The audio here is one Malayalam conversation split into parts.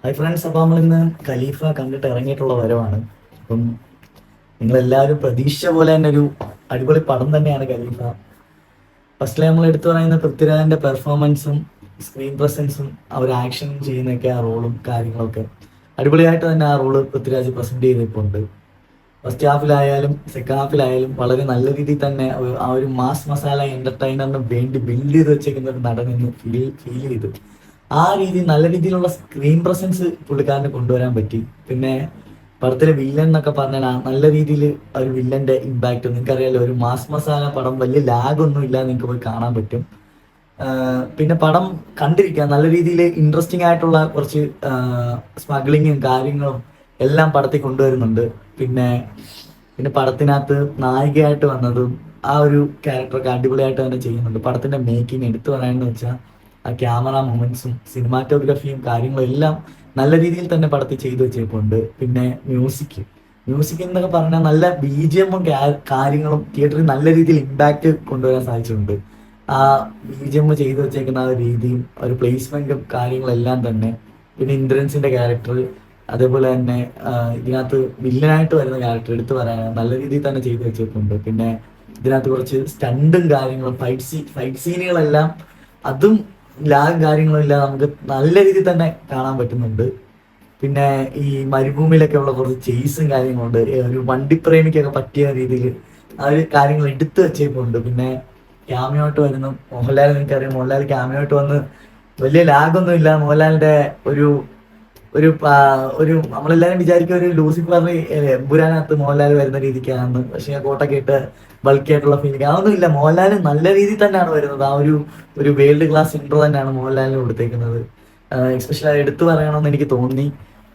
ഹായ് ഫ്രണ്ട്സ്, അപ്പോൾ നമ്മളിന്ന് ഖലീഫ കണ്ടിട്ട് ഇറങ്ങിയിട്ടുള്ള വരവാണ്. അപ്പം നിങ്ങളെല്ലാവരും പ്രതീക്ഷിച്ച പോലെ തന്നെ ഒരു അടിപൊളി പടം തന്നെയാണ് ഖലീഫ. ഫസ്റ്റിലെ നമ്മൾ എടുത്തു പറയുന്ന പൃഥ്വിരാജിന്റെ പെർഫോമൻസും സ്ക്രീൻ പ്രസൻസും ആ ഒരു ആക്ഷൻ ചെയ്യുന്നൊക്കെ ആ റോളും കാര്യങ്ങളൊക്കെ അടിപൊളിയായിട്ട് തന്നെ ആ റോള് പൃഥ്വിരാജ് പ്രസന്റ് ചെയ്തിട്ടുണ്ട്. ഫസ്റ്റ് ഹാഫിലായാലും സെക്കൻഡ് ഹാഫിലായാലും വളരെ നല്ല രീതിയിൽ തന്നെ ആ ഒരു മാസ് മസാല എന്റർടൈനറിന് വേണ്ടി ബിൽഡ് ചെയ്ത് വെച്ചേക്കുന്ന ഒരു നടനെന്ന് ഫീൽ ചെയ്തു. ആ രീതി നല്ല രീതിയിലുള്ള സ്ക്രീൻ പ്രസൻസ് പുള്ളിക്കാരന് കൊണ്ടുവരാൻ പറ്റി. പിന്നെ പടത്തിലെ വില്ലൻ എന്നൊക്കെ പറഞ്ഞാൽ നല്ല രീതിയിൽ ഒരു വില്ലന്റെ ഇമ്പാക്ട് നിങ്ങൾക്കറിയാലോ. ഒരു മാസ് മസാല പടം വലിയ ലാഗ് ഒന്നും ഇല്ലാതെ നിങ്ങൾക്ക് പോയി കാണാൻ പറ്റും. പിന്നെ പടം കണ്ടിരിക്കാൻ നല്ല രീതിയിൽ ഇൻട്രസ്റ്റിംഗ് ആയിട്ടുള്ള കുറച്ച് സ്മഗ്ലിങ്ങും കാര്യങ്ങളും എല്ലാം പടത്തിൽ കൊണ്ടുവരുന്നുണ്ട്. പിന്നെ പിന്നെ പടത്തിനകത്ത് നായികയായിട്ട് വന്നതും ആ ഒരു ക്യാരക്ടറൊക്കെ അടിപൊളിയായിട്ട് തന്നെ ചെയ്യുന്നുണ്ട്. പടത്തിന്റെ മേക്കിംഗ് എടുത്തു പറയാനെന്ന് വെച്ചാൽ ആ ക്യാമറ മൂമെന്റ്സും സിനിമാറ്റോഗ്രഫിയും കാര്യങ്ങളും എല്ലാം നല്ല രീതിയിൽ തന്നെ പടത്തിൽ ചെയ്തു വെച്ചേപ്പുണ്ട്. പിന്നെ മ്യൂസിക് എന്നൊക്കെ പറഞ്ഞാൽ നല്ല BGM കാര്യങ്ങളും തിയേറ്ററിൽ നല്ല രീതിയിൽ ഇമ്പാക്റ്റ് കൊണ്ടുവരാൻ സാധിച്ചിട്ടുണ്ട്. ആ BGM ചെയ്തു വെച്ചേക്കുന്ന ആ ഒരു രീതിയും ഒരു പ്ലേസ്മെന്റും കാര്യങ്ങളെല്ലാം തന്നെ. പിന്നെ ഇന്ദ്രൻസിന്റെ ക്യാരക്ടർ, അതേപോലെ തന്നെ ഇതിനകത്ത് വില്ലനായിട്ട് വരുന്ന ക്യാരക്ടർ എടുത്തു പറയാൻ നല്ല രീതിയിൽ തന്നെ ചെയ്തു വെച്ചിട്ടുണ്ട്. പിന്നെ ഇതിനകത്ത് കുറച്ച് സ്റ്റണ്ടും കാര്യങ്ങളും ഫൈറ്റ് സീനുകളെല്ലാം അതും ലാഗും കാര്യങ്ങളും എല്ലാം നമുക്ക് നല്ല രീതിയിൽ തന്നെ കാണാൻ പറ്റുന്നുണ്ട്. പിന്നെ ഈ മരുഭൂമിയിലൊക്കെ ഉള്ള കുറച്ച് ചേസും കാര്യങ്ങളുണ്ട്. ഒരു വണ്ടിപ്രേമിക്കൊക്കെ പറ്റിയ രീതിയിൽ ആ ഒരു കാര്യങ്ങൾ എടുത്തു വെച്ചേക്കുന്നുണ്ട്. പിന്നെ ക്യാമിയോട്ട് വരുന്നു മോഹൻലാൽ. എനിക്കറിയാം മോഹൻലാൽ ക്യാമിയോട്ട് വന്ന് വലിയ ലാഗൊന്നും ഇല്ല. മോഹൻലാലിന്റെ ഒരു ഒരു ഒരു നമ്മളെല്ലാരും വിചാരിക്കും ഒരു ലൂസിഫർ എമ്പുരാനകത്ത് മോഹൻലാൽ വരുന്ന രീതിക്കാണെന്ന്. പക്ഷെ കോട്ടൊക്കെ ഇട്ട് ബൾക്കി ആയിട്ടുള്ള ഫീലിംഗ് അതൊന്നും ഇല്ല. മോഹൻലാൽ നല്ല രീതിയിൽ തന്നെയാണ് വരുന്നത്. ആ ഒരു വേൾഡ് ക്ലാസ് ഇൻട്രോ തന്നെയാണ് മോഹൻലാലിന് കൊടുത്തേക്കുന്നത്. എക്സ്പെഷ്യൽ എടുത്തു പറയണമെന്ന് എനിക്ക് തോന്നി.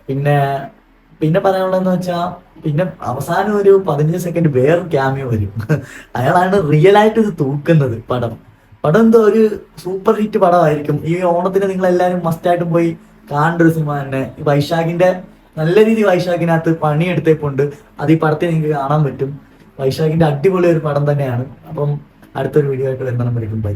പിന്നെ പിന്നെ പറയാനുള്ളതെന്ന് വെച്ചാൽ പിന്നെ അവസാനം ഒരു 15 സെക്കൻഡ് വേറെ ക്യാമിയോ വരും. അയാളാണ് റിയൽ ആയിട്ട് ഇത് തൂക്കുന്നത്. പടം എന്തോ ഒരു സൂപ്പർ ഹിറ്റ് പടമായിരിക്കും. ഈ ഓണത്തിന് നിങ്ങൾ എല്ലാവരും മസ്റ്റായിട്ടും പോയി കാണേണ്ട ഒരു സിനിമ തന്നെ. വൈശാഖിന്റെ നല്ല രീതി വൈശാഖിനകത്ത് പണിയെടുത്തേപ്പുണ്ട്. അത് ഈ പടത്തിൽ നിങ്ങൾക്ക് കാണാൻ പറ്റും. വൈശാഖിന്റെ അടിപൊളി ഒരു പടം തന്നെയാണ്. അപ്പം അടുത്തൊരു വീഡിയോ ആയിട്ട് വരുന്ന നമ്പറിലേക്കും ബൈ.